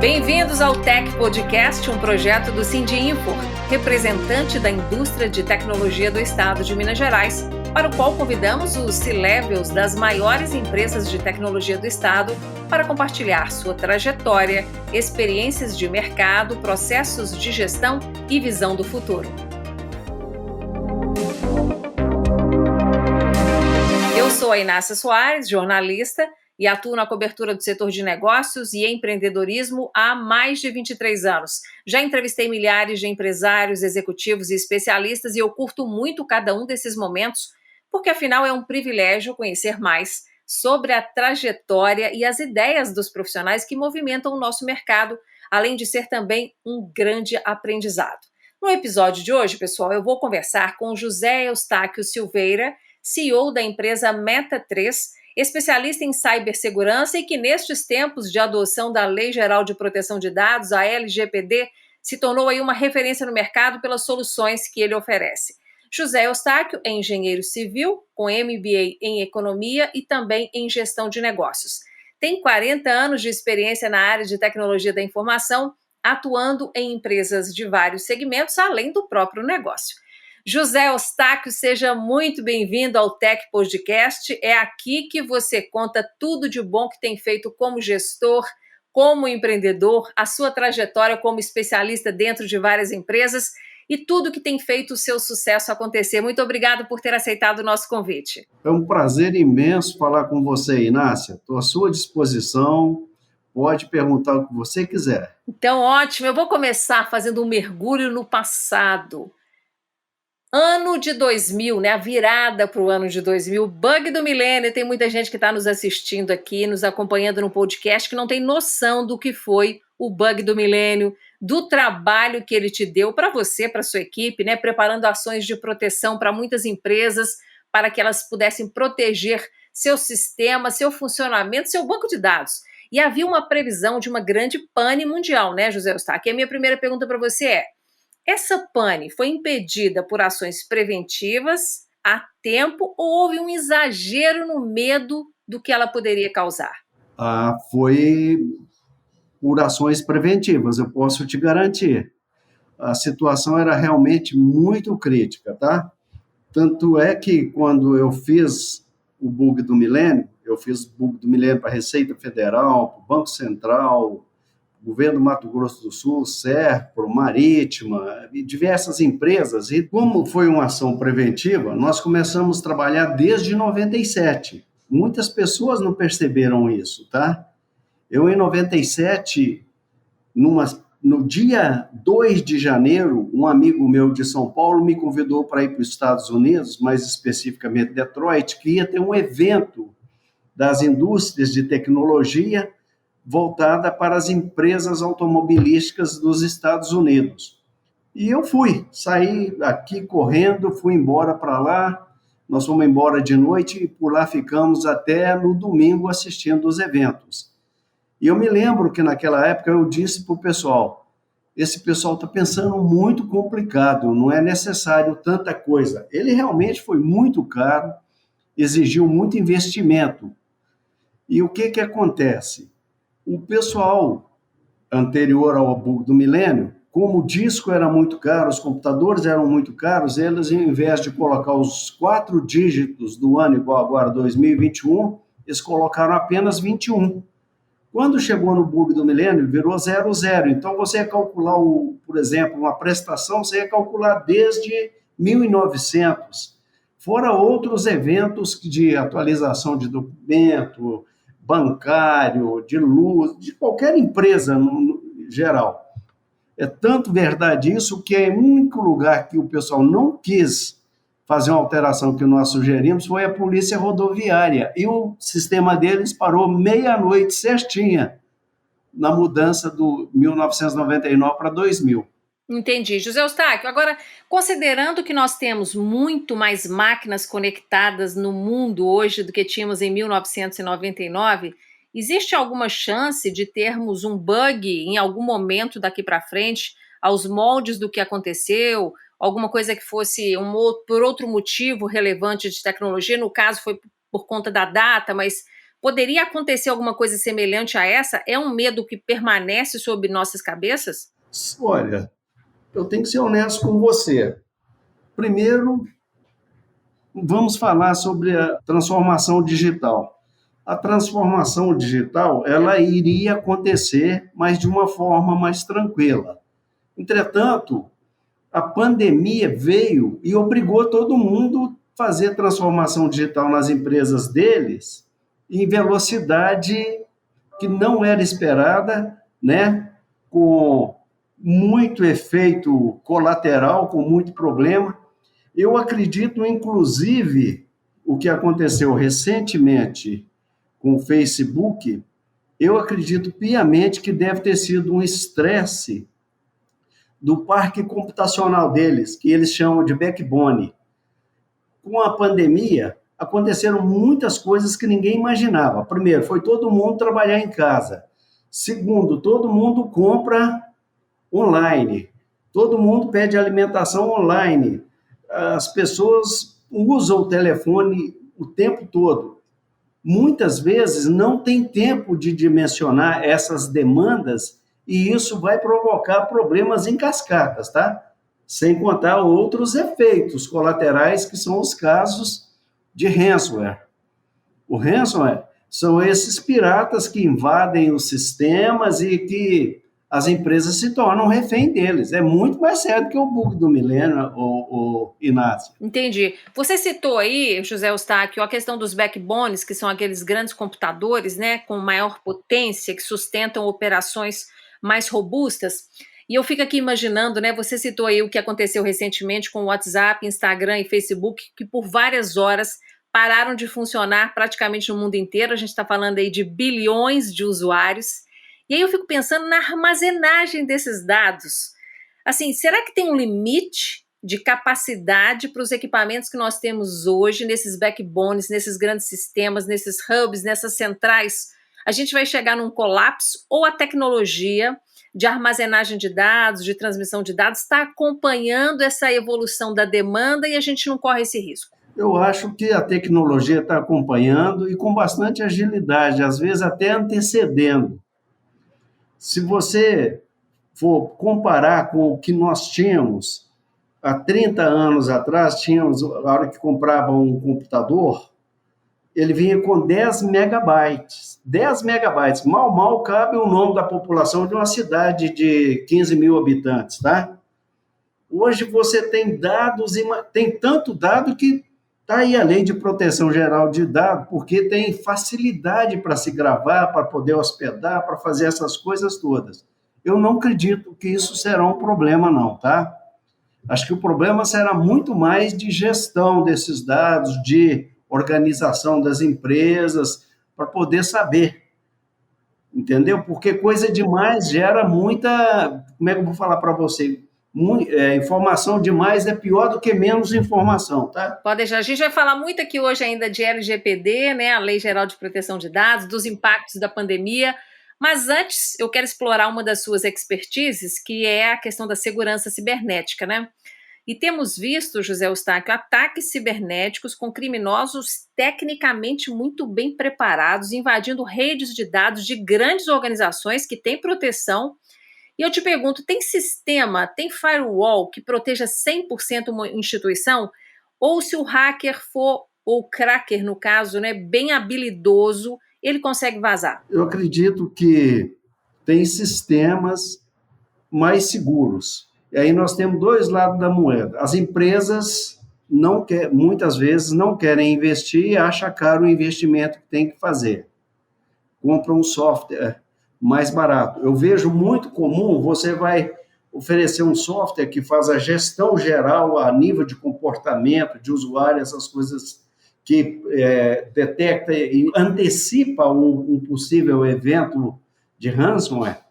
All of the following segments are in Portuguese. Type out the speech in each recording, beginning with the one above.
Bem-vindos ao Tech Podcast, um projeto do Sindinfo, representante da indústria de tecnologia do estado de Minas Gerais, para o qual convidamos os C-Levels das maiores empresas de tecnologia do estado para compartilhar sua trajetória, experiências de mercado, processos de gestão e visão do futuro. Eu sou a Inácia Soares, jornalista, e atuo na cobertura do setor de negócios e empreendedorismo há mais de 23 anos. Já entrevistei milhares de empresários, executivos e especialistas e eu curto muito cada um desses momentos, porque afinal é um privilégio conhecer mais sobre a trajetória e as ideias dos profissionais que movimentam o nosso mercado, além de ser também um grande aprendizado. No episódio de hoje, pessoal, eu vou conversar com José Eustáquio Silveira, CEO da empresa Meta3, especialista em cibersegurança e que nestes tempos de adoção da Lei Geral de Proteção de Dados, a LGPD, se tornou aí uma referência no mercado pelas soluções que ele oferece. José Eustáquio é engenheiro civil, com MBA em economia e também em gestão de negócios. Tem 40 anos de experiência na área de tecnologia da informação, atuando em empresas de vários segmentos, além do próprio negócio. José Eustáquio, seja muito bem-vindo ao Tech Podcast. É aqui que você conta tudo de bom que tem feito como gestor, como empreendedor, a sua trajetória como especialista dentro de várias empresas e tudo que tem feito o seu sucesso acontecer. Muito obrigado por ter aceitado o nosso convite. É um prazer imenso falar com você, Inácia. Estou à sua disposição. Pode perguntar o que você quiser. Então, ótimo. Eu vou começar fazendo um mergulho no passado. Ano de 2000, né? A virada para o ano de 2000, bug do milênio. Tem muita gente que está nos assistindo aqui, nos acompanhando no podcast, que não tem noção do que foi o bug do milênio, do trabalho que ele te deu para você, para sua equipe, né? Preparando ações de proteção para muitas empresas, para que elas pudessem proteger seu sistema, seu funcionamento, seu banco de dados. E havia uma previsão de uma grande pane mundial, né, José Eustáquio? E a minha primeira pergunta para você é: essa pane foi impedida por ações preventivas a tempo ou houve um exagero no medo do que ela poderia causar? Foi por ações preventivas, eu posso te garantir. A situação era realmente muito crítica, tá? Tanto é que quando eu fiz o bug do milênio, eu fiz o bug do milênio para a Receita Federal, para o Banco Central, Governo do Mato Grosso do Sul, Serpro, Marítima, e diversas empresas. E como foi uma ação preventiva, nós começamos a trabalhar desde 97. Muitas pessoas não perceberam isso, tá? Eu, em 97, no dia 2 de janeiro, um amigo meu de São Paulo me convidou para ir para os Estados Unidos, mais especificamente Detroit, que ia ter um evento das indústrias de tecnologia voltada para as empresas automobilísticas dos Estados Unidos. E eu saí aqui correndo, fui embora para lá, nós fomos embora de noite e por lá ficamos até no domingo assistindo os eventos. E eu me lembro que naquela época eu disse para o pessoal, esse pessoal está pensando muito complicado, não é necessário tanta coisa. Ele realmente foi muito caro, exigiu muito investimento. E o que acontece? O pessoal anterior ao bug do milênio, como o disco era muito caro, os computadores eram muito caros, eles, em vez de colocar os 4 dígitos do ano igual agora, 2021, eles colocaram apenas 21. Quando chegou no bug do milênio, virou 00. Então, você ia calcular, por exemplo, uma prestação, você ia calcular desde 1900. Fora outros eventos de atualização de documento, bancário, de luz, de qualquer empresa no geral. É tanto verdade isso que é o único lugar que o pessoal não quis fazer uma alteração que nós sugerimos foi a Polícia Rodoviária. E o sistema deles parou meia-noite certinha na mudança do 1999 para 2000. Entendi. José Eustáquio, agora, considerando que nós temos muito mais máquinas conectadas no mundo hoje do que tínhamos em 1999, existe alguma chance de termos um bug em algum momento daqui para frente, aos moldes do que aconteceu, alguma coisa que fosse por outro motivo relevante de tecnologia? No caso, foi por conta da data, mas Poderia acontecer alguma coisa semelhante a essa? É um medo que permanece sobre nossas cabeças? Olha, eu tenho que ser honesto com você. Primeiro, vamos falar sobre a transformação digital. A transformação digital, ela iria acontecer, mas de uma forma mais tranquila. Entretanto, a pandemia veio e obrigou todo mundo a fazer transformação digital nas empresas deles em velocidade que não era esperada, né? Com muito efeito colateral, com muito problema. Eu acredito, inclusive, o que aconteceu recentemente com o Facebook, eu acredito piamente que deve ter sido um estresse do parque computacional deles, que eles chamam de backbone. Com a pandemia, aconteceram muitas coisas que ninguém imaginava. Primeiro, foi todo mundo trabalhar em casa. Segundo, todo mundo compra online. Todo mundo pede alimentação online. As pessoas usam o telefone o tempo todo. Muitas vezes não tem tempo de dimensionar essas demandas e isso vai provocar problemas em cascatas, tá? Sem contar outros efeitos colaterais, que são os casos de ransomware. O ransomware são esses piratas que invadem os sistemas e que as empresas se tornam refém deles. É muito mais sério que o bug do milênio, o Inácio. Entendi. Você citou aí, José Eustáquio, a questão dos backbones, que são aqueles grandes computadores, né, com maior potência, que sustentam operações mais robustas. E eu fico aqui imaginando, né, você citou aí o que aconteceu recentemente com o WhatsApp, Instagram e Facebook, que por várias horas pararam de funcionar praticamente no mundo inteiro. A gente está falando aí de bilhões de usuários. E aí eu fico pensando na armazenagem desses dados. Assim, será que tem um limite de capacidade para os equipamentos que nós temos hoje, nesses backbones, nesses grandes sistemas, nesses hubs, nessas centrais? A gente vai chegar num colapso ou a tecnologia de armazenagem de dados, de transmissão de dados, está acompanhando essa evolução da demanda e a gente não corre esse risco? Eu acho que a tecnologia está acompanhando e com bastante agilidade, às vezes até antecedendo. Se você for comparar com o que nós tínhamos há 30 anos atrás, tínhamos, a hora que comprava um computador, ele vinha com 10 megabytes. 10 megabytes, mal cabe o nome da população de uma cidade de 15 mil habitantes, tá? Hoje você tem dados, tem tanto dado que está aí a Lei de Proteção Geral de Dados, porque tem facilidade para se gravar, para poder hospedar, para fazer essas coisas todas. Eu não acredito que isso será um problema, não, tá? Acho que o problema será muito mais de gestão desses dados, de organização das empresas, para poder saber, entendeu? Porque coisa demais gera muita, como é que eu vou falar para você? Informação demais é pior do que menos informação, tá? Pode deixar. A gente vai falar muito aqui hoje ainda de LGPD, né, a Lei Geral de Proteção de Dados, dos impactos da pandemia, mas antes eu quero explorar uma das suas expertises, que é a questão da segurança cibernética, né? E temos visto, José Eustáquio, ataques cibernéticos com criminosos tecnicamente muito bem preparados, invadindo redes de dados de grandes organizações que têm proteção. E eu te pergunto, tem sistema, tem firewall que proteja 100% uma instituição? Ou se o hacker for, ou o cracker no caso, né, bem habilidoso, ele consegue vazar? Eu acredito que tem sistemas mais seguros. E aí nós temos dois lados da moeda. As empresas muitas vezes não querem investir e acham caro o investimento que tem que fazer. Compram um software mais barato. Eu vejo muito comum, você vai oferecer um software que faz a gestão geral a nível de comportamento de usuário, essas coisas que detecta e antecipa um possível evento de ransomware.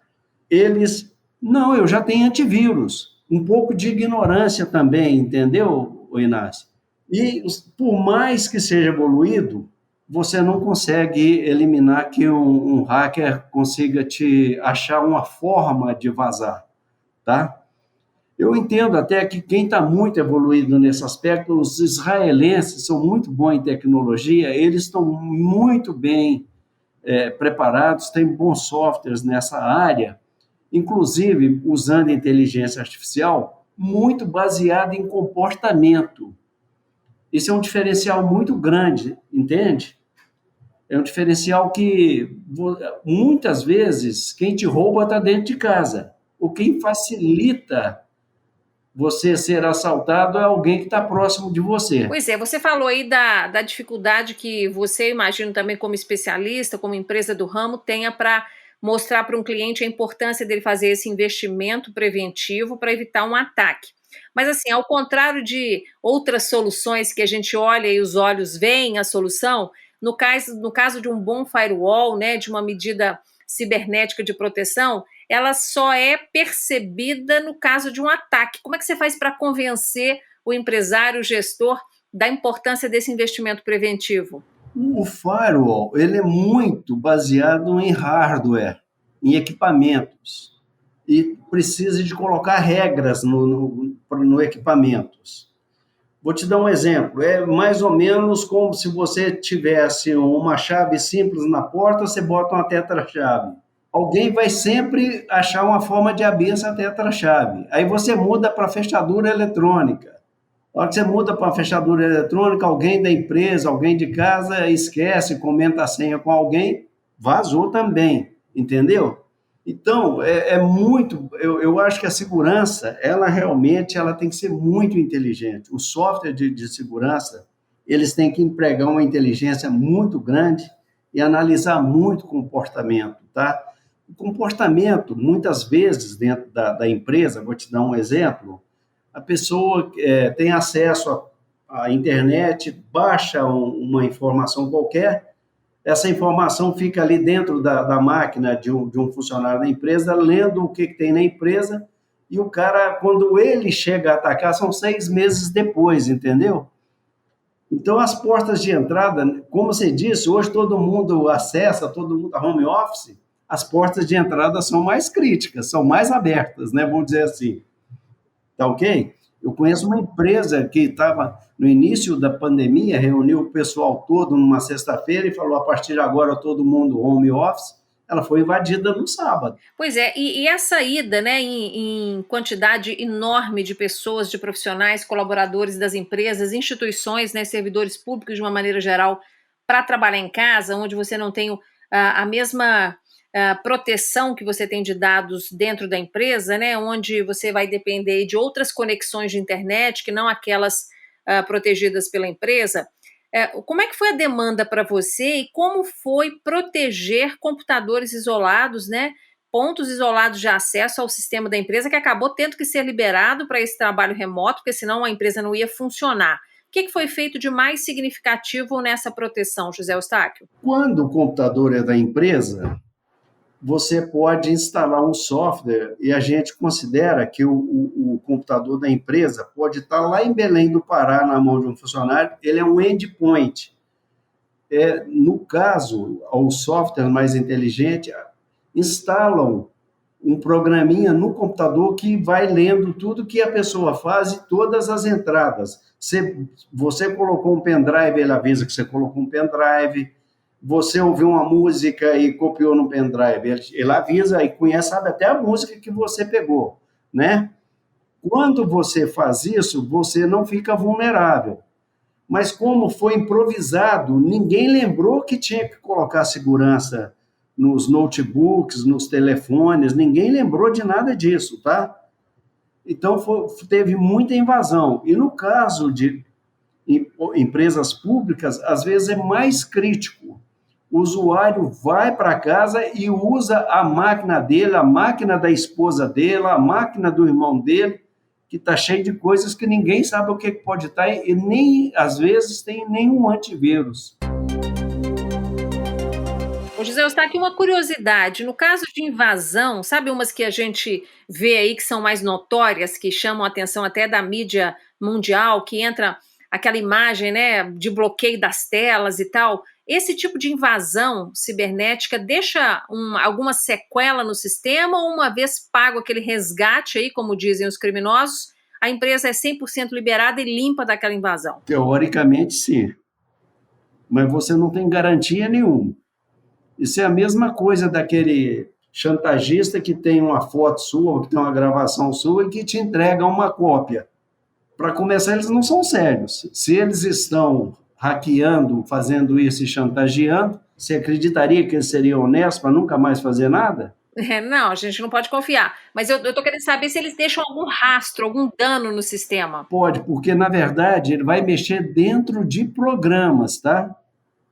Não, eu já tenho antivírus. Um pouco de ignorância também, entendeu, Inácio? E por mais que seja evoluído, você não consegue eliminar que um hacker consiga te achar uma forma de vazar, tá? Eu entendo até que quem está muito evoluído nesse aspecto, os israelenses são muito bons em tecnologia, eles estão muito bem preparados, tem bons softwares nessa área, inclusive usando inteligência artificial, muito baseada em comportamento. Isso é um diferencial muito grande, entende? É um diferencial que, muitas vezes, quem te rouba está dentro de casa. O quem facilita você ser assaltado é alguém que está próximo de você. Pois é, você falou aí da dificuldade que você, imagino também como especialista, como empresa do ramo, tenha para mostrar para um cliente a importância dele fazer esse investimento preventivo para evitar um ataque. Mas assim, ao contrário de outras soluções que a gente olha e os olhos veem a solução, no caso de um bom firewall, né, de uma medida cibernética de proteção, ela só é percebida no caso de um ataque. Como é que você faz para convencer o empresário, o gestor, da importância desse investimento preventivo? O firewall, ele é muito baseado em hardware, em equipamentos, e precisa de colocar regras no equipamentos. Vou te dar um exemplo, é mais ou menos como se você tivesse uma chave simples na porta, você bota uma tetra-chave. Alguém vai sempre achar uma forma de abrir essa tetra-chave. Aí você muda para fechadura eletrônica. Na hora que você muda para a fechadura eletrônica, alguém da empresa, alguém de casa esquece, comenta a senha com alguém, vazou também, entendeu? Então, muito, eu acho que a segurança, ela realmente ela tem que ser muito inteligente. O software de segurança, eles têm que empregar uma inteligência muito grande e analisar muito o comportamento, tá? O comportamento, muitas vezes, dentro da empresa, vou te dar um exemplo, a pessoa tem acesso à internet, baixa uma informação qualquer, essa informação fica ali dentro da máquina de um funcionário da empresa, lendo o que tem na empresa, e o cara, quando ele chega a atacar, são 6 meses depois, entendeu? Então, as portas de entrada, como você disse, hoje todo mundo acessa, todo mundo a home office, as portas de entrada são mais críticas, são mais abertas, né? Vamos dizer assim. Tá ok? Eu conheço uma empresa que estava no início da pandemia, reuniu o pessoal todo numa sexta-feira e falou: a partir de agora todo mundo home office. Ela foi invadida no sábado. Pois é, e a saída, né, em quantidade enorme de pessoas, de profissionais, colaboradores das empresas, instituições, né, servidores públicos de uma maneira geral, para trabalhar em casa, onde você não tem a mesma proteção que você tem de dados dentro da empresa, né, onde você vai depender de outras conexões de internet, que não aquelas protegidas pela empresa. Como é que foi a demanda para você e como foi proteger computadores isolados, né? Pontos isolados de acesso ao sistema da empresa que acabou tendo que ser liberado para esse trabalho remoto, porque senão a empresa não ia funcionar. O que foi feito de mais significativo nessa proteção, José Eustáquio? Quando o computador é da empresa, você pode instalar um software e a gente considera que o computador da empresa pode estar lá em Belém do Pará, na mão de um funcionário, ele é um endpoint. No caso, os softwares mais inteligentes instalam um programinha no computador que vai lendo tudo que a pessoa faz e todas as entradas. Você colocou um pendrive, ele avisa que você colocou um pendrive. Você ouviu uma música e copiou no pendrive, ele avisa e conhece, sabe até a música que você pegou, né? Quando você faz isso, você não fica vulnerável. Mas como foi improvisado, ninguém lembrou que tinha que colocar segurança nos notebooks, nos telefones, ninguém lembrou de nada disso, tá? Então, teve muita invasão. E no caso de empresas públicas, às vezes é mais crítico. O usuário vai para casa e usa a máquina dele, a máquina da esposa dele, a máquina do irmão dele, que está cheio de coisas que ninguém sabe o que pode estar, e nem, às vezes, tem nenhum antivírus. Ô, José, está aqui uma curiosidade. No caso de invasão, sabe umas que a gente vê aí que são mais notórias, que chamam a atenção até da mídia mundial, que entra aquela imagem, né, de bloqueio das telas e tal. Esse tipo de invasão cibernética deixa alguma sequela no sistema ou uma vez pago aquele resgate aí, como dizem os criminosos, a empresa é 100% liberada e limpa daquela invasão? Teoricamente, sim. Mas você não tem garantia nenhuma. Isso é a mesma coisa daquele chantagista que tem uma foto sua, que tem uma gravação sua e que te entrega uma cópia. Para começar, eles não são sérios. Se eles estão hackeando, fazendo isso e chantageando, você acreditaria que eles seriam honestos para nunca mais fazer nada? Não, a gente não pode confiar. Mas eu estou querendo saber se eles deixam algum rastro, algum dano no sistema. Pode, porque, na verdade, ele vai mexer dentro de programas, tá?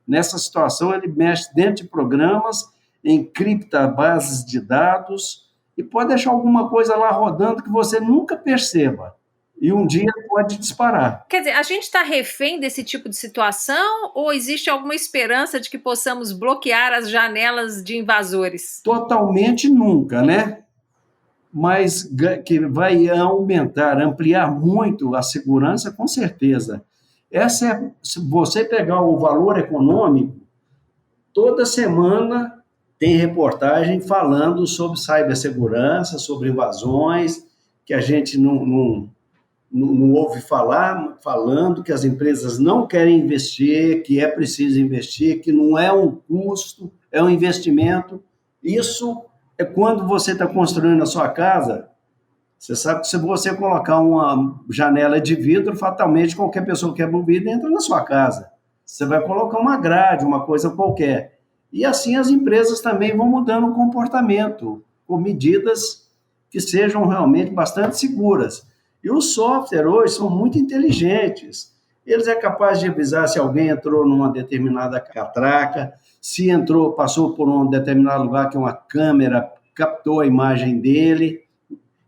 Nessa situação, ele mexe dentro de programas, encripta bases de dados e pode deixar alguma coisa lá rodando que você nunca perceba. E um dia pode disparar. Quer dizer, a gente está refém desse tipo de situação ou existe alguma esperança de que possamos bloquear as janelas de invasores? Totalmente nunca, né? Mas que vai aumentar, ampliar muito a segurança, com certeza. Se você pegar o valor econômico, toda semana tem reportagem falando sobre cibersegurança, sobre invasões, que a gente não ouve falar, falando que as empresas não querem investir, que é preciso investir, que não é um custo, é um investimento. Isso é quando você está construindo a sua casa. Você sabe que se você colocar uma janela de vidro, fatalmente qualquer pessoa que quebra o vidro entra na sua casa. Você vai colocar uma grade, uma coisa qualquer. E assim as empresas também vão mudando o comportamento, com medidas que sejam realmente bastante seguras. E os softwares hoje são muito inteligentes. Eles é capaz de avisar se alguém entrou numa determinada catraca, se entrou, passou por um determinado lugar que uma câmera captou a imagem dele.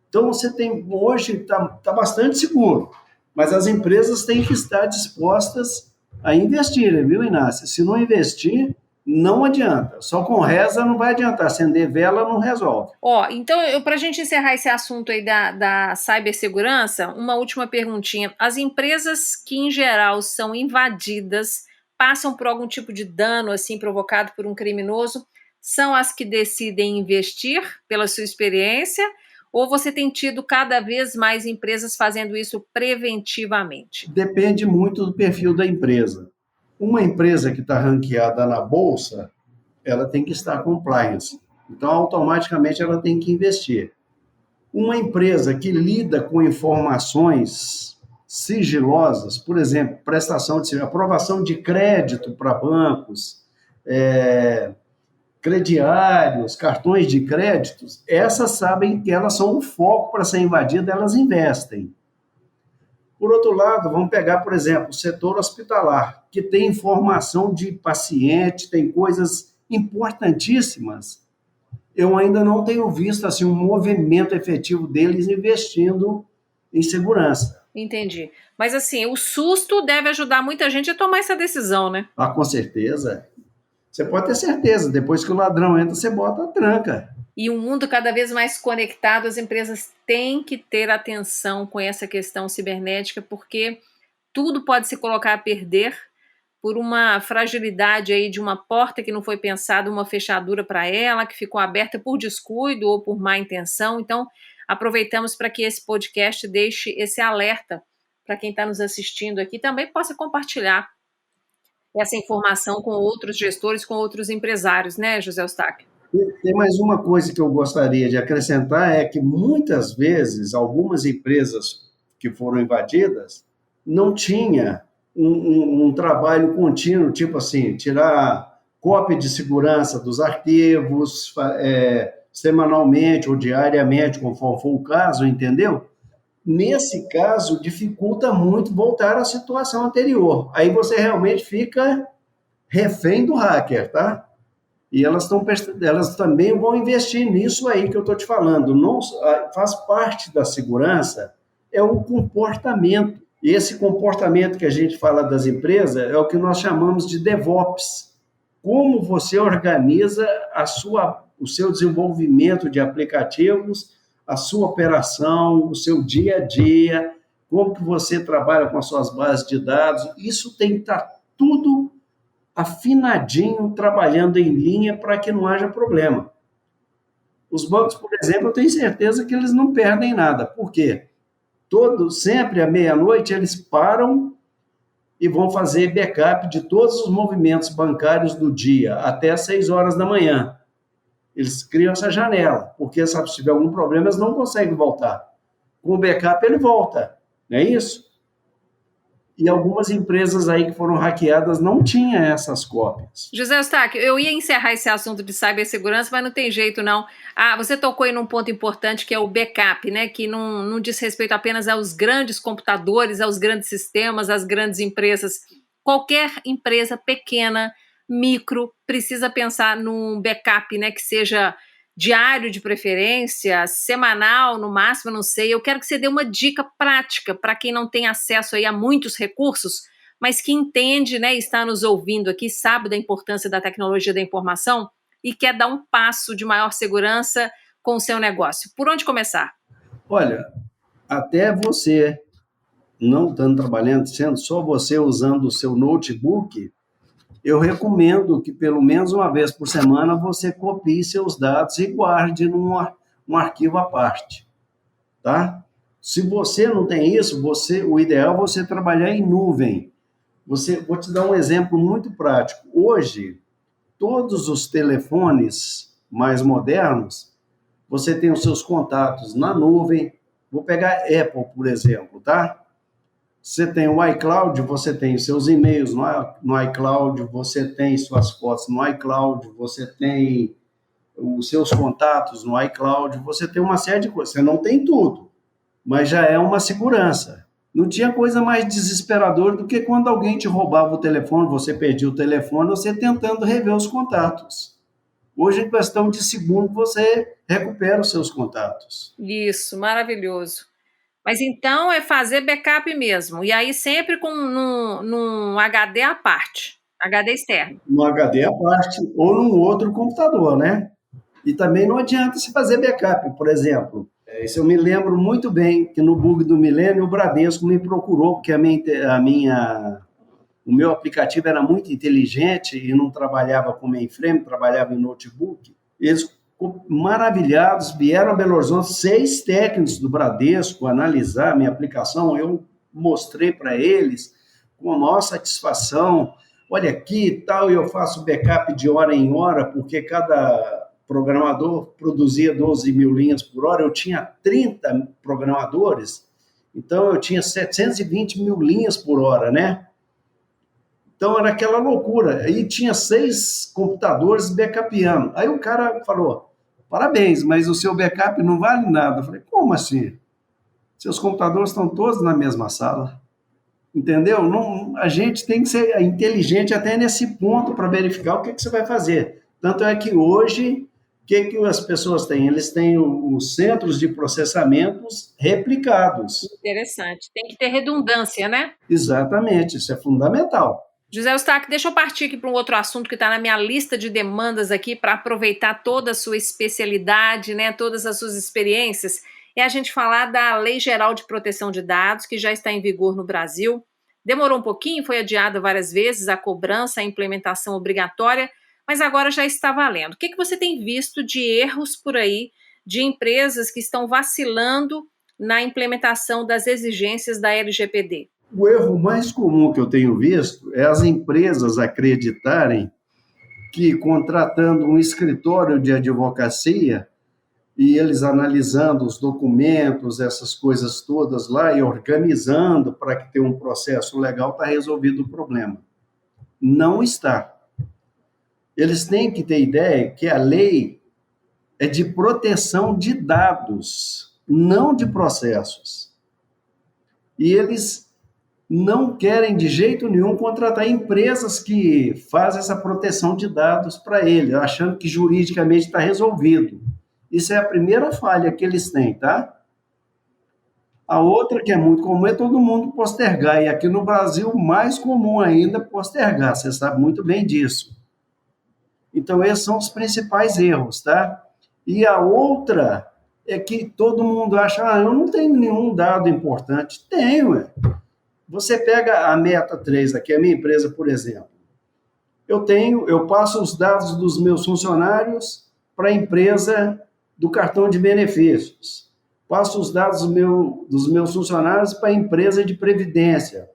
Então, você tem, hoje está bastante seguro, mas as empresas têm que estar dispostas a investir, viu, Inácia? Se não investir, não adianta. Só com reza não vai adiantar. Acender vela não resolve. Então, para a gente encerrar esse assunto aí da cibersegurança, uma última perguntinha. As empresas que, em geral, são invadidas, passam por algum tipo de dano assim provocado por um criminoso, são as que decidem investir, pela sua experiência, ou você tem tido cada vez mais empresas fazendo isso preventivamente? Depende muito do perfil da empresa. Uma empresa que está ranqueada na bolsa, ela tem que estar compliance. Então, automaticamente, ela tem que investir. Uma empresa que lida com informações sigilosas, por exemplo, prestação de serviço, aprovação de crédito para bancos, crediários, cartões de créditos, essas sabem que elas são o foco para ser invadida, elas investem. Por outro lado, vamos pegar, por exemplo, o setor hospitalar, que tem informação de paciente, tem coisas importantíssimas. Eu ainda não tenho visto assim, um movimento efetivo deles investindo em segurança. Entendi. Mas assim, o susto deve ajudar muita gente a tomar essa decisão, né? Ah, com certeza. Você pode ter certeza, depois que o ladrão entra, você bota a tranca. E um mundo cada vez mais conectado, as empresas têm que ter atenção com essa questão cibernética, porque tudo pode se colocar a perder por uma fragilidade aí de uma porta que não foi pensada, uma fechadura para ela, que ficou aberta por descuido ou por má intenção. Então, aproveitamos para que esse podcast deixe esse alerta para quem está nos assistindo aqui, também possa compartilhar essa informação com outros gestores, com outros empresários, né, José Eustáquio? Tem mais uma coisa que eu gostaria de acrescentar, é que muitas vezes algumas empresas que foram invadidas não tinha um trabalho contínuo, tipo assim, tirar cópia de segurança dos arquivos semanalmente ou diariamente, conforme for o caso, entendeu? Nesse caso, dificulta muito voltar à situação anterior. Aí você realmente fica refém do hacker, tá? E elas também vão investir nisso aí que eu estou te falando. Não, faz parte da segurança, é o comportamento. E esse comportamento que a gente fala das empresas é o que nós chamamos de DevOps. Como você organiza o seu desenvolvimento de aplicativos, a sua operação, o seu dia a dia, como que você trabalha com as suas bases de dados. Isso tem que estar tudo afinadinho, trabalhando em linha para que não haja problema. Os bancos, por exemplo, eu tenho certeza que eles não perdem nada. Por quê? Sempre à meia-noite eles param e vão fazer backup de todos os movimentos bancários do dia até 6 horas da manhã. Eles criam essa janela, porque sabe, se tiver algum problema, eles não conseguem voltar. Com o backup, ele volta, não é isso? E algumas empresas aí que foram hackeadas não tinham essas cópias. José Eustáquio, eu ia encerrar esse assunto de cibersegurança, mas não tem jeito, não. Você tocou aí num ponto importante, que é o backup, né? Que não diz respeito apenas aos grandes computadores, aos grandes sistemas, às grandes empresas. Qualquer empresa pequena, micro, precisa pensar num backup, né? Que seja diário de preferência, semanal, no máximo, não sei. Eu quero que você dê uma dica prática para quem não tem acesso aí a muitos recursos, mas que entende, né, está nos ouvindo aqui, sabe da importância da tecnologia da informação e quer dar um passo de maior segurança com o seu negócio. Por onde começar? Olha, até você não estando trabalhando, sendo só você usando o seu notebook, eu recomendo que pelo menos uma vez por semana você copie seus dados e guarde num arquivo à parte, tá? Se você não tem isso, o ideal é você trabalhar em nuvem. Vou te dar um exemplo muito prático. Hoje, todos os telefones mais modernos, você tem os seus contatos na nuvem. Vou pegar Apple, por exemplo, tá? Você tem o iCloud, você tem seus e-mails no iCloud, você tem suas fotos no iCloud, você tem os seus contatos no iCloud, você tem uma série de coisas. Você não tem tudo, mas já é uma segurança. Não tinha coisa mais desesperadora do que quando alguém te roubava o telefone, você perdia o telefone, você tentando rever os contatos. Hoje, em questão de segundo, você recupera os seus contatos. Isso, maravilhoso. Mas então é fazer backup mesmo. E aí sempre num HD à parte, HD externo. No HD à parte ou num outro computador, né? E também não adianta se fazer backup, por exemplo. Isso eu me lembro muito bem que no bug do milênio o Bradesco me procurou, porque o meu aplicativo era muito inteligente e não trabalhava com mainframe, trabalhava em notebook. Eles, maravilhados, vieram a Belo Horizonte, 6 técnicos do Bradesco analisar a minha aplicação. Eu mostrei para eles com a maior satisfação. Olha aqui e tal, eu faço backup de hora em hora, porque cada programador produzia 12 mil linhas por hora. Eu tinha 30 programadores, então eu tinha 720 mil linhas por hora, né? Então era aquela loucura. E tinha 6 computadores backupeando. Aí o cara falou: parabéns, mas o seu backup não vale nada. Eu falei: como assim? Seus computadores estão todos na mesma sala. Entendeu? Não, a gente tem que ser inteligente até nesse ponto para verificar o que você vai fazer. Tanto é que hoje, o que as pessoas têm? Eles têm os centros de processamentos replicados. Interessante. Tem que ter redundância, né? Exatamente, isso é fundamental. José Eustáquio, deixa eu partir aqui para um outro assunto que está na minha lista de demandas aqui para aproveitar toda a sua especialidade, né, todas as suas experiências, é a gente falar da Lei Geral de Proteção de Dados, que já está em vigor no Brasil. Demorou um pouquinho, foi adiada várias vezes a cobrança, a implementação obrigatória, mas agora já está valendo. O que você tem visto de erros por aí, de empresas que estão vacilando na implementação das exigências da LGPD? O erro mais comum que eu tenho visto é as empresas acreditarem que contratando um escritório de advocacia e eles analisando os documentos, essas coisas todas lá e organizando para que tenha um processo legal, está resolvido o problema. Não está. Eles têm que ter ideia que a lei é de proteção de dados, não de processos. E eles não querem de jeito nenhum contratar empresas que fazem essa proteção de dados para ele, achando que juridicamente está resolvido. Isso é a primeira falha que eles têm, tá? A outra que é muito comum é todo mundo postergar, e aqui no Brasil mais comum ainda postergar, você sabe muito bem disso. Então esses são os principais erros, tá? E a outra é que todo mundo acha, eu não tenho nenhum dado importante. Tenho, Você pega a Meta 3, aqui a minha empresa, por exemplo. Eu passo os dados dos meus funcionários para a empresa do cartão de benefícios. Passo os dados dos meus funcionários para a empresa de previdência.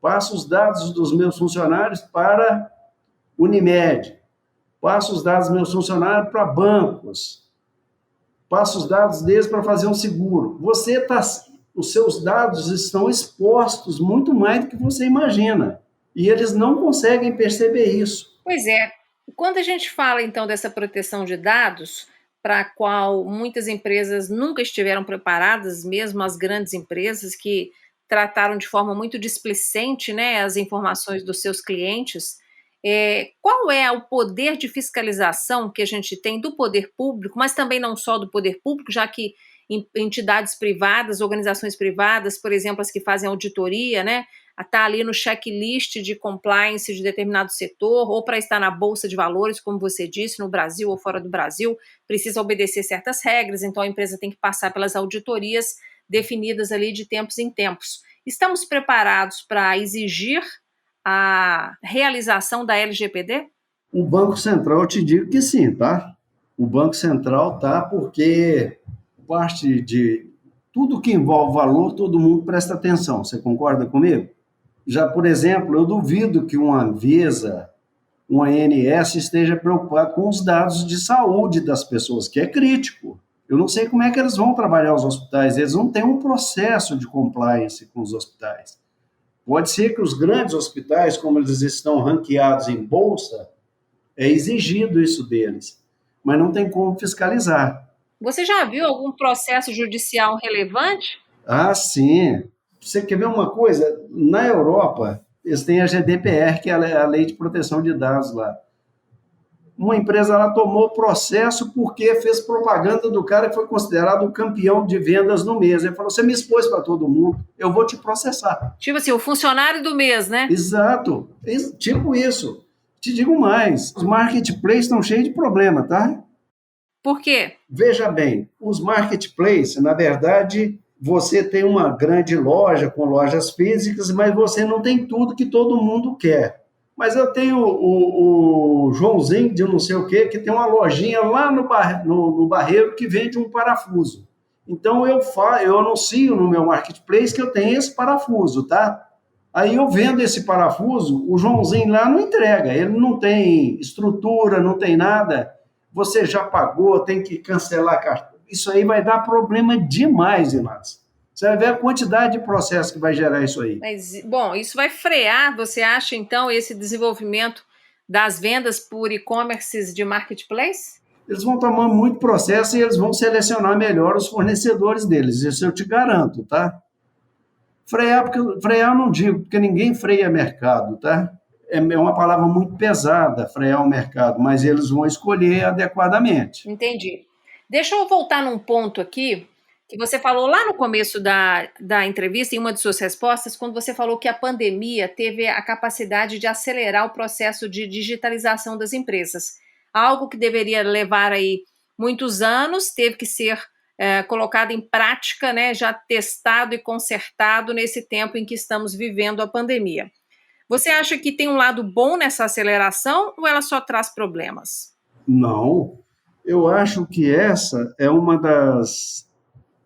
passo os dados dos meus funcionários para Unimed, passo os dados dos meus funcionários para bancos, passo os dados deles para fazer um seguro. Os seus dados estão expostos muito mais do que você imagina. E eles não conseguem perceber isso. Pois é. Quando a gente fala, então, dessa proteção de dados, para a qual muitas empresas nunca estiveram preparadas, mesmo as grandes empresas que trataram de forma muito displicente, né, as informações dos seus clientes, qual é o poder de fiscalização que a gente tem do poder público, mas também não só do poder público, já que entidades privadas, organizações privadas, por exemplo, as que fazem auditoria, né, está ali no checklist de compliance de determinado setor, ou para estar na Bolsa de Valores, como você disse, no Brasil ou fora do Brasil, precisa obedecer certas regras, então a empresa tem que passar pelas auditorias definidas ali de tempos em tempos. Estamos preparados para exigir a realização da LGPD? O Banco Central, eu te digo que sim, tá? O Banco Central tá, porque parte de tudo que envolve valor, todo mundo presta atenção. Você concorda comigo? Já, por exemplo, eu duvido que uma Anvisa, uma ANS esteja preocupada com os dados de saúde das pessoas, que é crítico. Eu não sei como é que eles vão trabalhar os hospitais, eles não têm um processo de compliance com os hospitais. Pode ser que os grandes hospitais, como eles estão ranqueados em bolsa, é exigido isso deles, mas não tem como fiscalizar. Você já viu algum processo judicial relevante? Ah, sim. Você quer ver uma coisa? Na Europa, eles têm a GDPR, que é a Lei de Proteção de Dados lá. Uma empresa ela tomou processo porque fez propaganda do cara que foi considerado o campeão de vendas no mês. Ele falou, você me expôs para todo mundo, eu vou te processar. Tipo assim, o funcionário do mês, né? Exato. Tipo isso. Te digo mais, os marketplaces estão cheios de problema, tá? Por quê? Veja bem, os marketplaces, na verdade, você tem uma grande loja com lojas físicas, mas você não tem tudo que todo mundo quer. Mas eu tenho o Joãozinho de não sei o quê, que tem uma lojinha lá no Barreiro que vende um parafuso. Então eu anuncio no meu marketplace que eu tenho esse parafuso, tá? Aí eu vendo esse parafuso, o Joãozinho lá não entrega, ele não tem estrutura, não tem nada. Você já pagou, tem que cancelar cartão. Isso aí vai dar problema demais, Inácio. Você vai ver a quantidade de processo que vai gerar isso aí. Mas, bom, isso vai frear, você acha, então, esse desenvolvimento das vendas por e-commerces de marketplace? Eles vão tomar muito processo e eles vão selecionar melhor os fornecedores deles, isso eu te garanto, tá? Frear eu não digo, porque ninguém freia mercado, tá? É uma palavra muito pesada, frear o mercado, mas eles vão escolher adequadamente. Entendi. Deixa eu voltar num ponto aqui, que você falou lá no começo da entrevista, em uma de suas respostas, quando você falou que a pandemia teve a capacidade de acelerar o processo de digitalização das empresas. Algo que deveria levar aí muitos anos, teve que ser colocado em prática, né, já testado e consertado nesse tempo em que estamos vivendo a pandemia. Você acha que tem um lado bom nessa aceleração ou ela só traz problemas? Não, eu acho que essa é uma das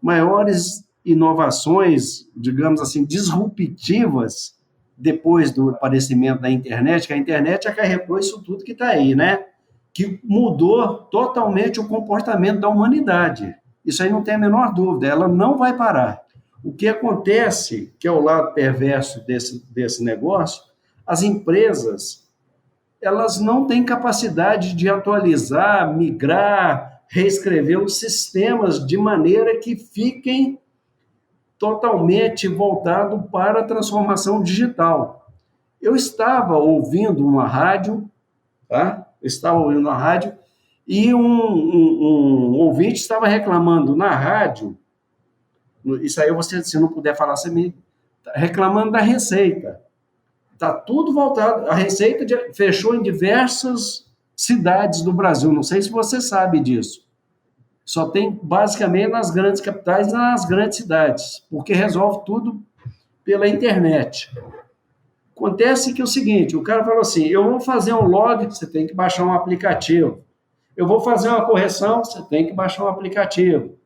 maiores inovações, digamos assim, disruptivas depois do aparecimento da internet, que a internet acarretou isso tudo que está aí, né? Que mudou totalmente o comportamento da humanidade. Isso aí não tem a menor dúvida, ela não vai parar. O que acontece, que é o lado perverso desse negócio, as empresas, elas não têm capacidade de atualizar, migrar, reescrever os sistemas de maneira que fiquem totalmente voltados para a transformação digital. Eu estava ouvindo uma rádio, tá? E um ouvinte estava reclamando na rádio, isso aí você, se não puder falar, você me reclamando da Receita. Está tudo voltado, a Receita fechou em diversas cidades do Brasil, não sei se você sabe disso. Só tem basicamente nas grandes capitais e nas grandes cidades, porque resolve tudo pela internet. Acontece que é o seguinte, o cara falou assim, eu vou fazer um log, você tem que baixar um aplicativo. Eu vou fazer uma correção, você tem que baixar um aplicativo.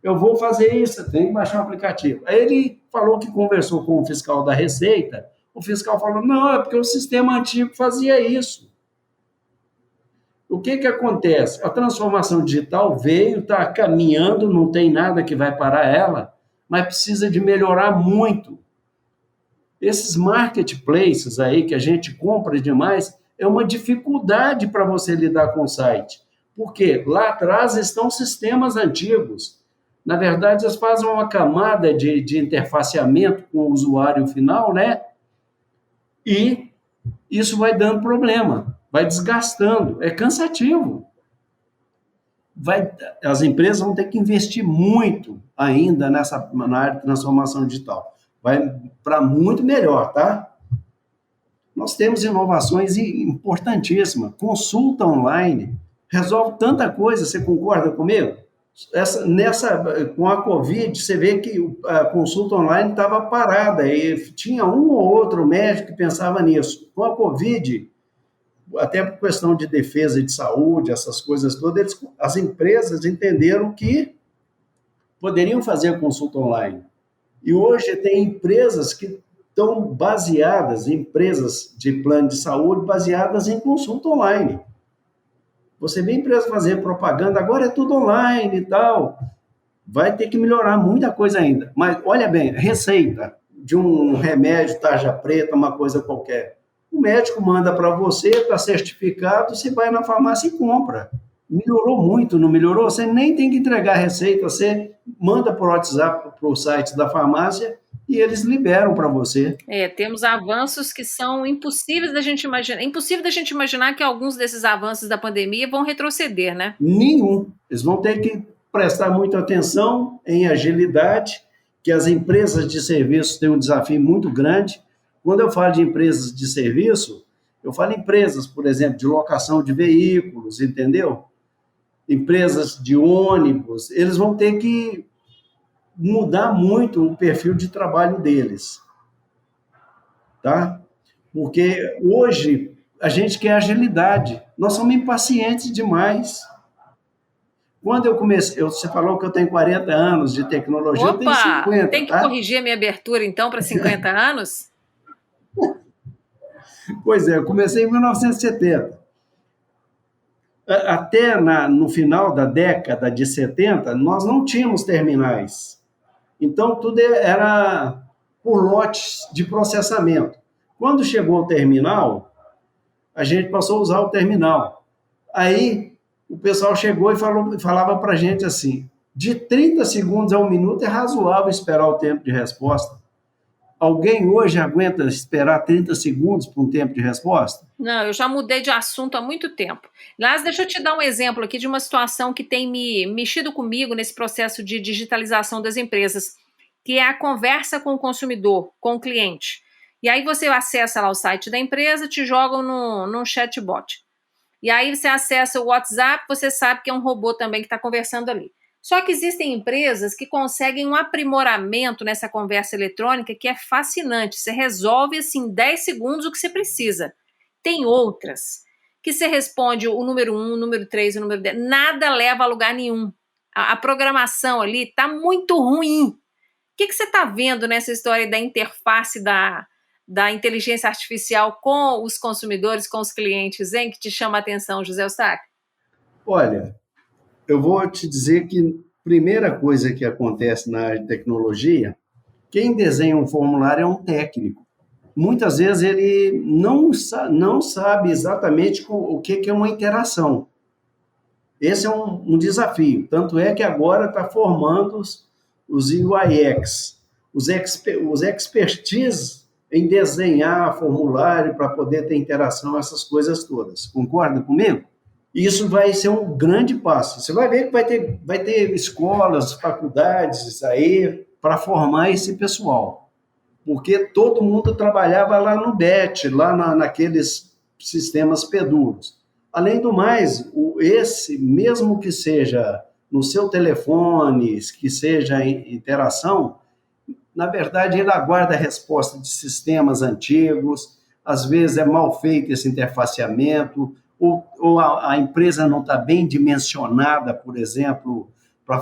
Eu vou fazer isso, você tem que baixar um aplicativo. Aí ele falou que conversou com o fiscal da Receita, O fiscal fala, não, é porque o sistema antigo fazia isso. O que acontece? A transformação digital veio, está caminhando, não tem nada que vai parar ela, mas precisa de melhorar muito. Esses marketplaces aí que a gente compra demais, é uma dificuldade para você lidar com o site. Porque lá atrás estão sistemas antigos. Na verdade, eles fazem uma camada de interfaceamento com o usuário final, né? E isso vai dando problema, vai desgastando, é cansativo. As empresas vão ter que investir muito ainda na área de transformação digital. Vai para muito melhor, tá? Nós temos inovações importantíssimas. Consulta online resolve tanta coisa, você concorda comigo? Com a Covid, você vê que a consulta online estava parada e tinha um ou outro médico que pensava nisso. Com a Covid, até por questão de defesa e de saúde, essas coisas todas, as empresas entenderam que poderiam fazer a consulta online. E hoje tem empresas que estão baseadas, empresas de plano de saúde baseadas em consulta online. Você vê empresa fazendo propaganda, agora é tudo online e tal. Vai ter que melhorar muita coisa ainda. Mas, olha bem, receita de um remédio tarja preta, uma coisa qualquer. O médico manda para você, está certificado, você vai na farmácia e compra. Melhorou muito, não melhorou? Você nem tem que entregar a receita, você manda por WhatsApp para o site da farmácia e eles liberam para você. Temos avanços que são impossíveis da gente imaginar. É impossível da gente imaginar que alguns desses avanços da pandemia vão retroceder, né? Nenhum. Eles vão ter que prestar muita atenção em agilidade, que as empresas de serviço têm um desafio muito grande. Quando eu falo de empresas de serviço, eu falo empresas, por exemplo, de locação de veículos, entendeu? Empresas de ônibus, eles vão ter que mudar muito o perfil de trabalho deles, tá? Porque hoje a gente quer agilidade, nós somos impacientes demais. Quando eu comecei, você falou que eu tenho 40 anos de tecnologia, eu tenho 50, tem que corrigir a minha abertura, então, para 50 anos? Pois é, eu comecei em 1970. Até no final da década de 70, nós não tínhamos terminais. Então, tudo era por lotes de processamento. Quando chegou o terminal, a gente passou a usar o terminal. Aí, o pessoal chegou e falava para a gente assim, de 30 segundos a 1 minuto é razoável esperar o tempo de resposta. Alguém hoje aguenta esperar 30 segundos para um tempo de resposta? Não, eu já mudei de assunto há muito tempo. Aliás, deixa eu te dar um exemplo aqui de uma situação que tem me mexido comigo nesse processo de digitalização das empresas, que é a conversa com o consumidor, com o cliente. E aí você acessa lá o site da empresa, te jogam num chatbot. E aí você acessa o WhatsApp, você sabe que é um robô também que está conversando ali. Só que existem empresas que conseguem um aprimoramento nessa conversa eletrônica que é fascinante. Você resolve, assim, em 10 segundos o que você precisa. Tem outras que você responde o número 1, o número 3, o número 10. Nada leva a lugar nenhum. A programação ali está muito ruim. O que você está vendo nessa história da interface da inteligência artificial com os consumidores, com os clientes, hein? Que te chama a atenção, José Eustáquio? Olha, eu vou te dizer que a primeira coisa que acontece na área de tecnologia, quem desenha um formulário é um técnico. Muitas vezes ele não sabe exatamente o que é uma interação. Esse é um desafio. Tanto é que agora está formando os UIX, os expertise em desenhar formulário para poder ter interação, essas coisas todas. Concorda comigo? Isso vai ser um grande passo. Você vai ver que vai ter escolas, faculdades aí para formar esse pessoal. Porque todo mundo trabalhava lá no BET, lá naqueles sistemas PEDURos. Além do mais, mesmo que seja no seu telefone, que seja interação, na verdade ele aguarda a resposta de sistemas antigos, às vezes é mal feito esse interfaceamento, ou a empresa não está bem dimensionada, por exemplo, para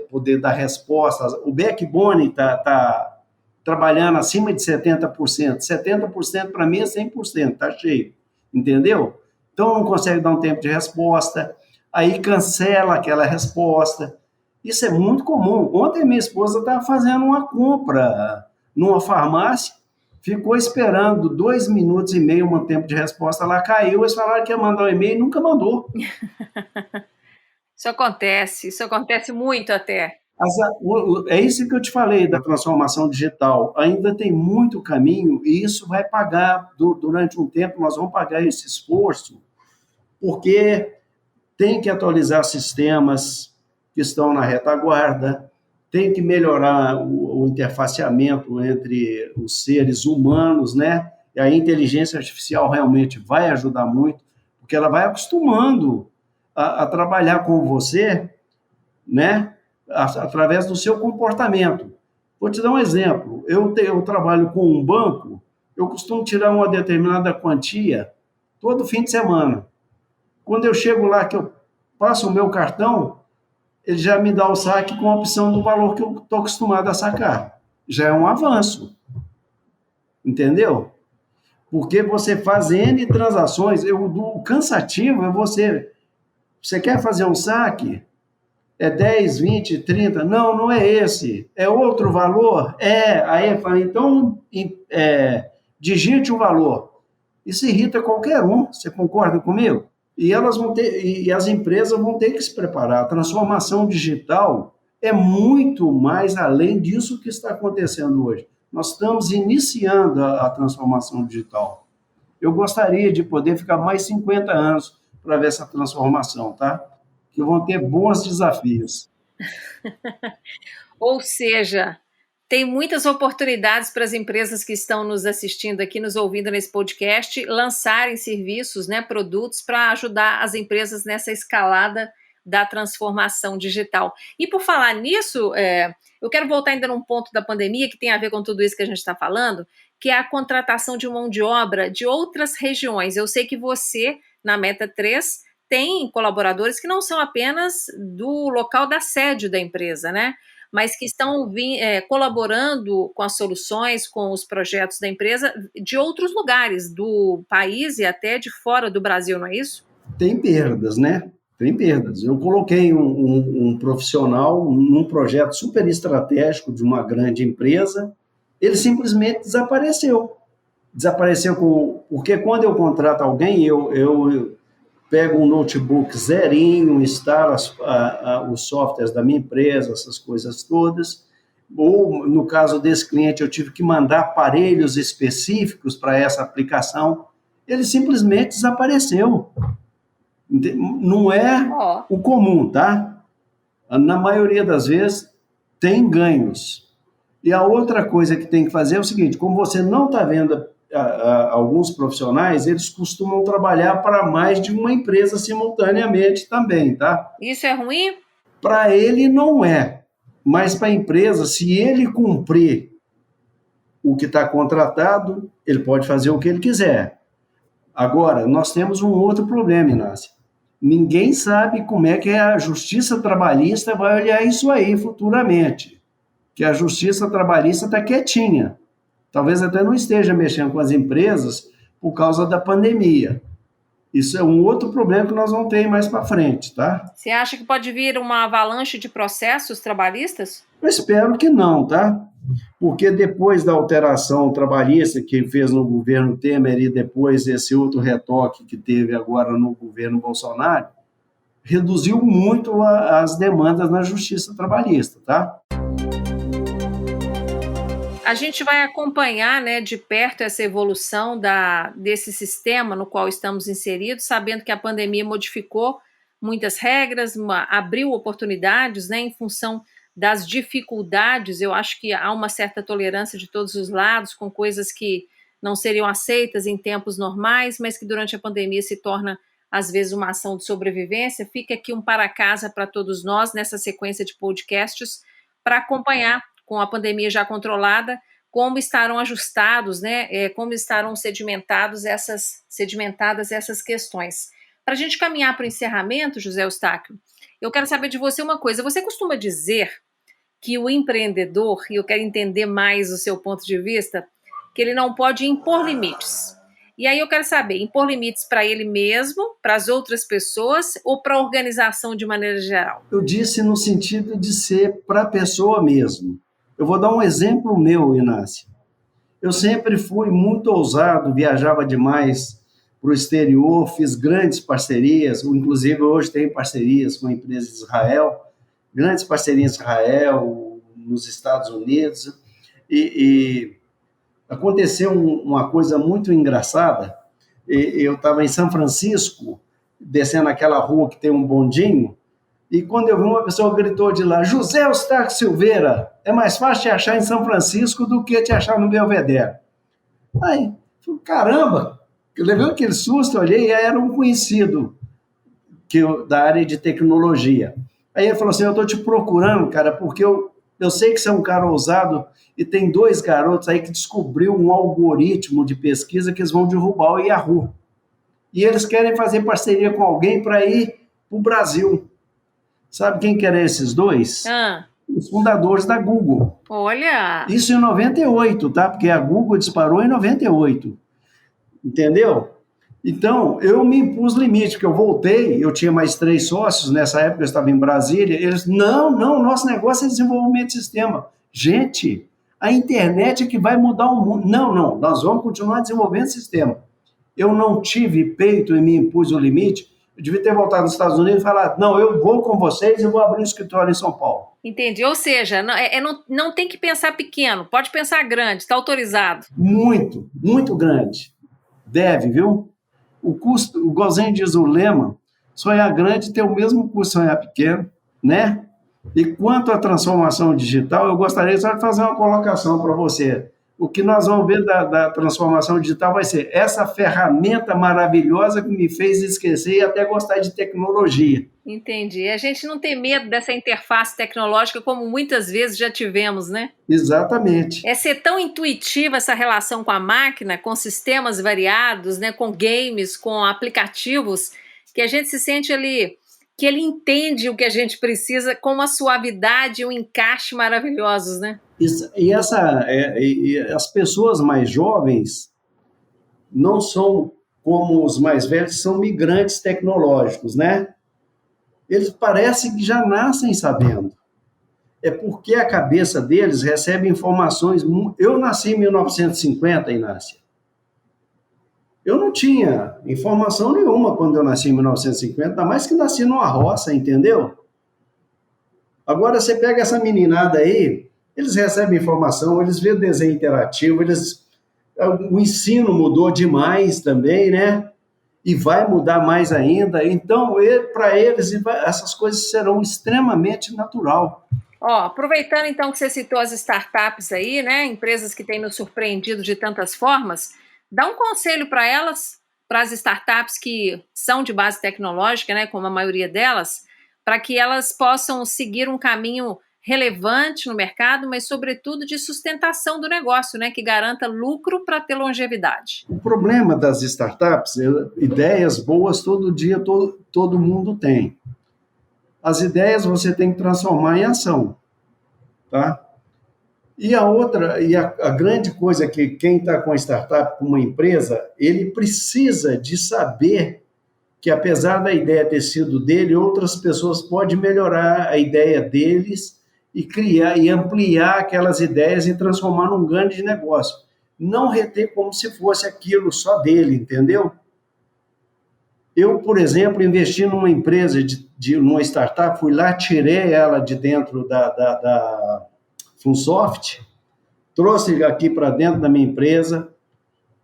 poder dar resposta. O backbone está trabalhando acima de 70%. 70% para mim é 100%, está cheio, entendeu? Então não consegue dar um tempo de resposta, aí cancela aquela resposta. Isso é muito comum. Ontem minha esposa estava fazendo uma compra numa farmácia, ficou esperando 2 minutos e meio um tempo de resposta, ela caiu, eles falaram que ia mandar um e-mail e nunca mandou. Isso acontece muito até. É isso que eu te falei da transformação digital. Ainda tem muito caminho e isso vai pagar, durante um tempo, nós vamos pagar esse esforço, porque tem que atualizar sistemas que estão na retaguarda, tem que melhorar o interfaceamento entre os seres humanos, né? E a inteligência artificial realmente vai ajudar muito, porque ela vai acostumando a trabalhar com você, né? Através do seu comportamento. Vou te dar um exemplo. Eu trabalho com um banco, eu costumo tirar uma determinada quantia todo fim de semana. Quando eu chego lá, que eu passo o meu cartão, ele já me dá o saque com a opção do valor que eu estou acostumado a sacar. Já é um avanço. Entendeu? Porque você faz N transações, o cansativo é você quer fazer um saque, é 10, 20, 30, não é esse, é outro valor? Aí fala, então digite o valor. Isso irrita qualquer um, você concorda comigo? E elas vão ter, e as empresas vão ter que se preparar. A transformação digital é muito mais além disso que está acontecendo hoje. Nós estamos iniciando a transformação digital. Eu gostaria de poder ficar mais 50 anos para ver essa transformação, tá? Que vão ter bons desafios. Ou seja, tem muitas oportunidades para as empresas que estão nos assistindo aqui, nos ouvindo nesse podcast, lançarem serviços, né, produtos para ajudar as empresas nessa escalada da transformação digital. E por falar nisso, eu quero voltar ainda num ponto da pandemia que tem a ver com tudo isso que a gente está falando, que é a contratação de mão de obra de outras regiões. Eu sei que você, na Meta 3, tem colaboradores que não são apenas do local da sede da empresa, né? Mas que estão colaborando com as soluções, com os projetos da empresa de outros lugares do país e até de fora do Brasil, não é isso? Tem perdas, né? Tem perdas. Eu coloquei um profissional num projeto super estratégico de uma grande empresa, ele simplesmente desapareceu. Porque quando eu contrato alguém, eu pego um notebook zerinho, instalo os softwares da minha empresa, essas coisas todas. Ou, no caso desse cliente, eu tive que mandar aparelhos específicos para essa aplicação. Ele simplesmente desapareceu. Não é o comum, tá? Na maioria das vezes, tem ganhos. E a outra coisa que tem que fazer é o seguinte, como você não está vendo alguns profissionais, eles costumam trabalhar para mais de uma empresa simultaneamente também, tá? Isso é ruim? Para ele não é, mas para a empresa, se ele cumprir o que está contratado, ele pode fazer o que ele quiser. Agora, nós temos um outro problema, Inácia. Ninguém sabe como é que a Justiça Trabalhista vai olhar isso aí futuramente. Que a Justiça Trabalhista está quietinha. Talvez até não esteja mexendo com as empresas por causa da pandemia. Isso é um outro problema que nós vamos ter mais para frente, tá? Você acha que pode vir uma avalanche de processos trabalhistas? Eu espero que não, tá? Porque depois da alteração trabalhista que fez no governo Temer e depois esse outro retoque que teve agora no governo Bolsonaro, reduziu muito as demandas na justiça trabalhista, tá? A gente vai acompanhar, né, de perto essa evolução desse sistema no qual estamos inseridos, sabendo que a pandemia modificou muitas regras, abriu oportunidades, né, em função das dificuldades. Eu acho que há uma certa tolerância de todos os lados com coisas que não seriam aceitas em tempos normais, mas que durante a pandemia se torna, às vezes, uma ação de sobrevivência. Fica aqui um para casa para todos nós nessa sequência de podcasts para acompanhar, com a pandemia já controlada, como estarão ajustados, né, como estarão sedimentadas essas questões. Para a gente caminhar para o encerramento, José Eustáquio, eu quero saber de você uma coisa. Você costuma dizer que o empreendedor, e eu quero entender mais o seu ponto de vista, que ele não pode impor limites. E aí eu quero saber, impor limites para ele mesmo, para as outras pessoas ou para a organização de maneira geral? Eu disse no sentido de ser para a pessoa mesmo. Eu vou dar um exemplo meu, Inácio. Eu sempre fui muito ousado, viajava demais para o exterior, fiz grandes parcerias, inclusive hoje tenho parcerias com a empresa de Israel, grandes parcerias em Israel, nos Estados Unidos, e aconteceu uma coisa muito engraçada. Eu estava em São Francisco, descendo aquela rua que tem um bondinho, e quando eu vi, uma pessoa gritou de lá: José Eustáquio Silveira, é mais fácil te achar em São Francisco do que te achar no Belvedere. Aí, caramba, eu levei aquele susto, olhei, e era um conhecido da área de tecnologia. Aí ele falou assim: eu estou te procurando, cara, porque eu sei que você é um cara ousado e tem 2 garotos aí que descobriu um algoritmo de pesquisa que eles vão derrubar o Yahoo. E eles querem fazer parceria com alguém para ir para o Brasil. Sabe quem que eram esses 2? Os fundadores da Google. Olha! Isso em 98, tá? Porque a Google disparou em 98. Entendeu? Então, eu me impus limite, porque eu voltei, eu tinha mais 3 sócios, nessa época eu estava em Brasília, eles, não, nosso negócio é desenvolvimento de sistema. Gente, a internet é que vai mudar o mundo. Não, nós vamos continuar desenvolvendo sistema. Eu não tive peito e me impus o limite. Eu devia ter voltado nos Estados Unidos e falar: não, eu vou com vocês e vou abrir um escritório em São Paulo. Entendi. Ou seja, não tem que pensar pequeno, pode pensar grande, está autorizado. Muito, muito grande. Deve, viu? O custo, o igualzinho diz o lema, sonhar grande tem o mesmo custo sonhar pequeno, né? E quanto à transformação digital, eu gostaria só de fazer uma colocação para você. O que nós vamos ver da transformação digital vai ser essa ferramenta maravilhosa que me fez esquecer e até gostar de tecnologia. Entendi. A gente não tem medo dessa interface tecnológica como muitas vezes já tivemos, né? Exatamente. É ser tão intuitiva essa relação com a máquina, com sistemas variados, né, com games, com aplicativos, que a gente se sente ali, que ele entende o que a gente precisa com uma suavidade e um encaixe maravilhosos, né? E as pessoas mais jovens não são como os mais velhos, são migrantes tecnológicos, né? Eles parecem que já nascem sabendo. É porque a cabeça deles recebe informações. Eu nasci em 1950, Inácia. Eu não tinha informação nenhuma quando eu nasci em 1950, ainda mais que nasci numa roça, entendeu? Agora você pega essa meninada aí, eles recebem informação, eles vêem desenho interativo, o ensino mudou demais também, né? E vai mudar mais ainda. Então, para eles, essas coisas serão extremamente natural. Aproveitando então que você citou as startups aí, né? Empresas que têm nos surpreendido de tantas formas, dá um conselho para elas, para as startups que são de base tecnológica, né? Como a maioria delas, para que elas possam seguir um caminho relevante no mercado, mas sobretudo de sustentação do negócio, né? Que garanta lucro para ter longevidade. O problema das startups, ideias boas todo dia todo mundo tem. As ideias você tem que transformar em ação, tá? E a grande coisa é que quem está com a startup, com uma empresa, ele precisa de saber que, apesar da ideia ter sido dele, outras pessoas podem melhorar a ideia deles e criar e ampliar aquelas ideias e transformar num grande negócio. Não reter como se fosse aquilo só dele, entendeu? Eu, por exemplo, investi numa empresa, numa startup, fui lá, tirei ela de dentro da Funsoft, trouxe aqui para dentro da minha empresa,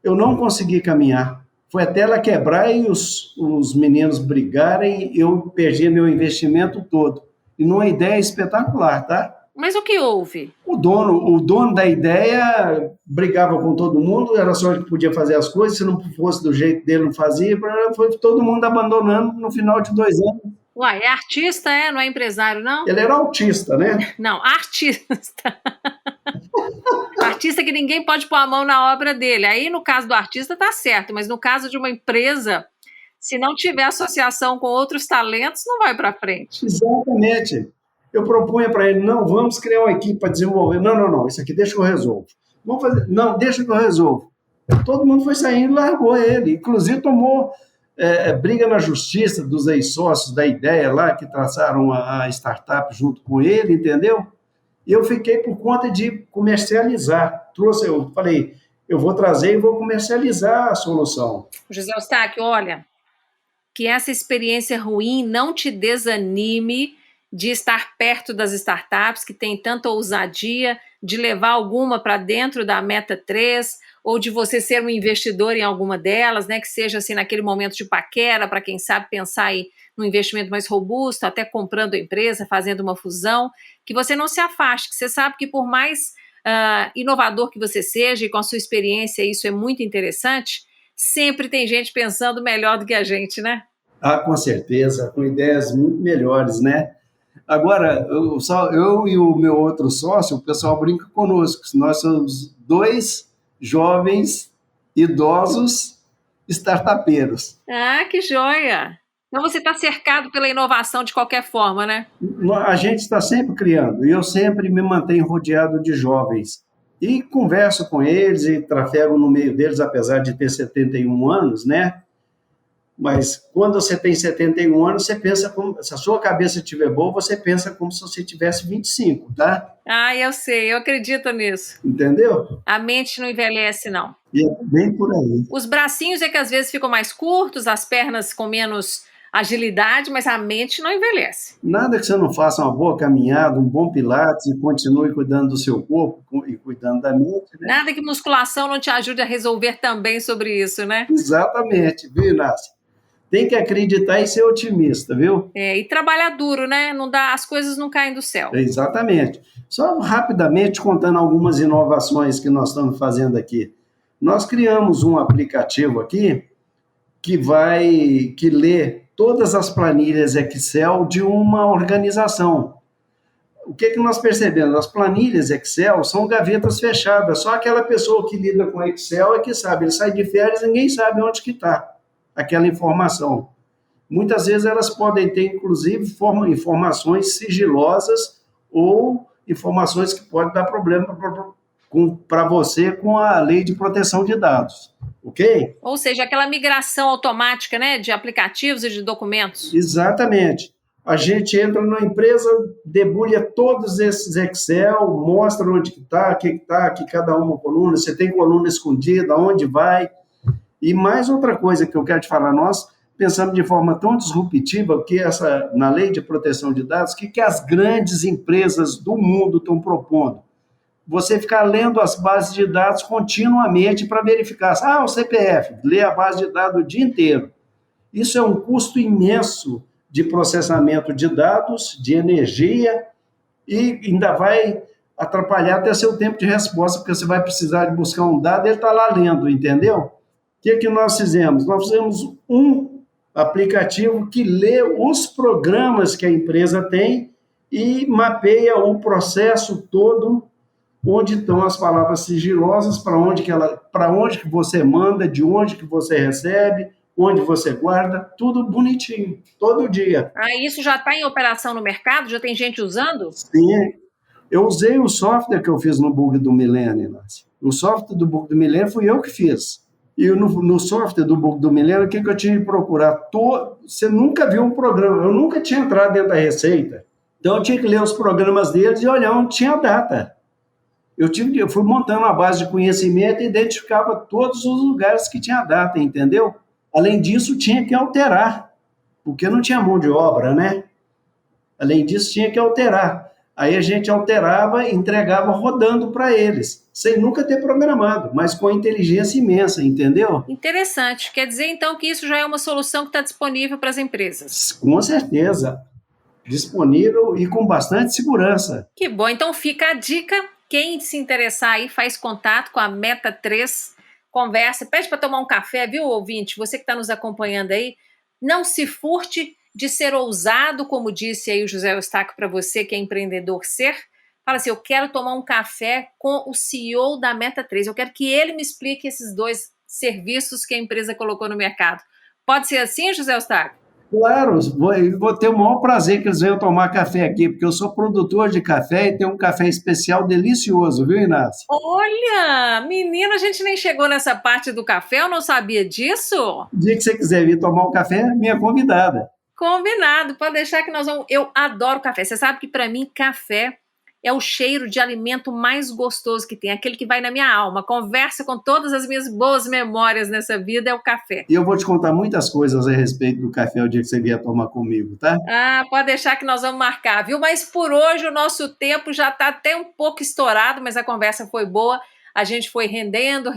eu não consegui caminhar. Foi até ela quebrar e os meninos brigarem, eu perdi meu investimento todo. E numa ideia espetacular, tá? Mas o que houve? O dono da ideia brigava com todo mundo, era só ele que podia fazer as coisas, se não fosse do jeito dele, não fazia, foi todo mundo abandonando no final de 2 anos. Uai, é artista, não é empresário, não? Ele era autista, né? Não, artista. Artista que ninguém pode pôr a mão na obra dele. Aí, no caso do artista, tá certo, mas no caso de uma empresa, se não tiver associação com outros talentos, não vai para frente. Exatamente. Eu propunha para ele, não, vamos criar uma equipe para desenvolver. Não, não, não, isso aqui deixa que eu resolvo. Vamos fazer, não, deixa que eu resolvo. Todo mundo foi saindo e largou ele. Inclusive tomou briga na justiça dos ex-sócios da ideia lá, que traçaram a startup junto com ele, entendeu? E eu fiquei por conta de comercializar. Eu falei, eu vou trazer e vou comercializar a solução. José Eustáquio, olha, que essa experiência ruim não te desanime de estar perto das startups que têm tanta ousadia de levar alguma para dentro da Meta 3, ou de você ser um investidor em alguma delas, né, que seja assim naquele momento de paquera, para quem sabe pensar aí num investimento mais robusto, até comprando a empresa, fazendo uma fusão, que você não se afaste, que você sabe que por mais inovador que você seja, e com a sua experiência isso é muito interessante, sempre tem gente pensando melhor do que a gente, né? Ah, com certeza, com ideias muito melhores, né? Agora, eu e o meu outro sócio, o pessoal brinca conosco, nós somos dois jovens idosos startupeiros. Ah, que joia! Então você está cercado pela inovação de qualquer forma, né? A gente está sempre criando, e eu sempre me mantenho rodeado de jovens. E converso com eles e trafego no meio deles, apesar de ter 71 anos, né? Mas quando você tem 71 anos, você pensa como, se a sua cabeça estiver boa, você pensa como se você tivesse 25, tá? Ah, eu sei, eu acredito nisso. Entendeu? A mente não envelhece, não. E é bem por aí. Os bracinhos é que às vezes ficam mais curtos, as pernas com menos agilidade, mas a mente não envelhece. Nada que você não faça uma boa caminhada, um bom pilates e continue cuidando do seu corpo e cuidando da mente, né? Nada que musculação não te ajude a resolver também sobre isso, né? Exatamente, viu, Inácio? Tem que acreditar e ser otimista, viu? E trabalhar duro, né? Não dá, as coisas não caem do céu. Exatamente. Só rapidamente contando algumas inovações que nós estamos fazendo aqui. Nós criamos um aplicativo aqui que lê todas as planilhas Excel de uma organização. O que nós percebemos? As planilhas Excel são gavetas fechadas, só aquela pessoa que lida com Excel é que sabe. Ele sai de férias e ninguém sabe onde que está aquela informação. Muitas vezes elas podem ter, inclusive, informações sigilosas ou informações que podem dar problema para você com a lei de proteção de dados, ok? Ou seja, aquela migração automática, né, de aplicativos e de documentos. Exatamente. A gente entra na empresa, debulha todos esses Excel, mostra onde que está, aqui cada uma coluna, você tem coluna escondida, onde vai. E mais outra coisa que eu quero te falar, nós pensamos de forma tão disruptiva que na lei de proteção de dados, que as grandes empresas do mundo estão propondo? Você ficar lendo as bases de dados continuamente para verificar. O CPF, lê a base de dados o dia inteiro. Isso é um custo imenso de processamento de dados, de energia, e ainda vai atrapalhar até seu tempo de resposta, porque você vai precisar de buscar um dado e ele está lá lendo, entendeu? O que nós fizemos? Nós fizemos um aplicativo que lê os programas que a empresa tem e mapeia o processo todo, onde estão as palavras sigilosas, para onde que você manda, de onde que você recebe, onde você guarda, tudo bonitinho, todo dia. Isso já está em operação no mercado? Já tem gente usando? Sim, eu usei o software que eu fiz no Bug do Milênio, Inácio. O software do Bug do Milênio fui eu que fiz. E no software do Bug do Milênio, o que eu tinha que procurar? Você nunca viu um programa, eu nunca tinha entrado dentro da Receita. Então, eu tinha que ler os programas deles e olhar onde tinha data. Eu fui montando uma base de conhecimento e identificava todos os lugares que tinha data, entendeu? Além disso, tinha que alterar, porque não tinha mão de obra, né? Além disso, tinha que alterar. Aí a gente alterava e entregava rodando para eles, sem nunca ter programado, mas com inteligência imensa, entendeu? Interessante. Quer dizer, então, que isso já é uma solução que está disponível para as empresas. Com certeza. Disponível e com bastante segurança. Que bom. Então, fica a dica. Quem se interessar aí, faz contato com a Meta 3, conversa, pede para tomar um café, viu, ouvinte? Você que está nos acompanhando aí, não se furte de ser ousado, como disse aí o José Eustáquio para você que é empreendedor ser. Fala assim, eu quero tomar um café com o CEO da Meta 3, eu quero que ele me explique esses dois serviços que a empresa colocou no mercado. Pode ser assim, José Eustáquio? Claro, vou ter o maior prazer que eles venham tomar café aqui, porque eu sou produtor de café e tenho um café especial delicioso, viu, Inácio? Olha, menina, a gente nem chegou nessa parte do café, eu não sabia disso. O dia que você quiser vir tomar um café, minha convidada. Combinado, pode deixar que nós vamos. Eu adoro café. Você sabe que para mim café é o cheiro de alimento mais gostoso que tem, aquele que vai na minha alma. Conversa com todas as minhas boas memórias nessa vida é o café. E eu vou te contar muitas coisas a respeito do café o dia que você vier tomar comigo, tá? Ah, pode deixar que nós vamos marcar, viu? Mas por hoje o nosso tempo já está até um pouco estourado, mas a conversa foi boa. A gente foi rendendo.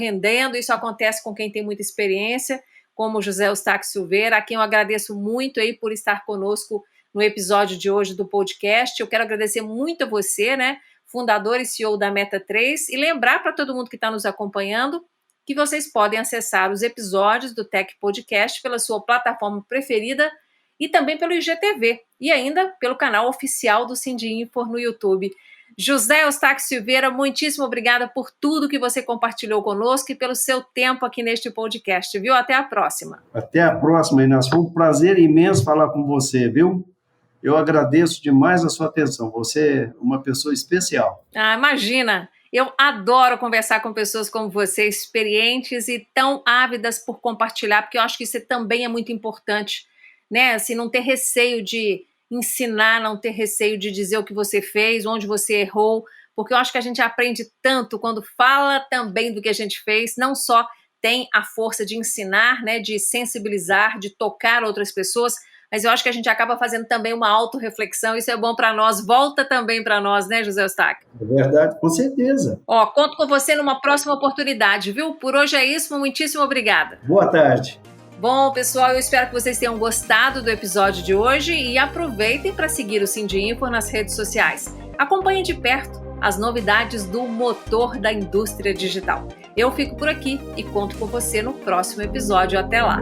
Isso acontece com quem tem muita experiência, como o José Eustáquio Silveira, a quem eu agradeço muito aí por estar conosco no episódio de hoje do podcast. Eu quero agradecer muito a você, né, fundador e CEO da Meta 3, e lembrar para todo mundo que está nos acompanhando que vocês podem acessar os episódios do Tech Podcast pela sua plataforma preferida e também pelo IGTV e ainda pelo canal oficial do Sindinfor no YouTube. José Eustáquio Silveira, muitíssimo obrigada por tudo que você compartilhou conosco e pelo seu tempo aqui neste podcast, viu? Até a próxima. Até a próxima, Inácio. Foi um prazer imenso falar com você, viu? Eu agradeço demais a sua atenção. Você é uma pessoa especial. Ah, imagina! Eu adoro conversar com pessoas como você, experientes e tão ávidas por compartilhar, porque eu acho que isso também é muito importante, né? Assim, não ter receio de ensinar, não ter receio de dizer o que você fez, onde você errou, porque eu acho que a gente aprende tanto quando fala também do que a gente fez, não só tem a força de ensinar, né, de sensibilizar, de tocar outras pessoas, mas eu acho que a gente acaba fazendo também uma autorreflexão, isso é bom para nós, volta também para nós, né, José Eustáquio? É verdade, com certeza. Ó, conto com você numa próxima oportunidade, viu? Por hoje é isso, muitíssimo obrigada. Boa tarde. Bom, pessoal, eu espero que vocês tenham gostado do episódio de hoje e aproveitem para seguir o Sindinfor nas redes sociais. Acompanhem de perto as novidades do motor da indústria digital. Eu fico por aqui e conto com você no próximo episódio. Até lá!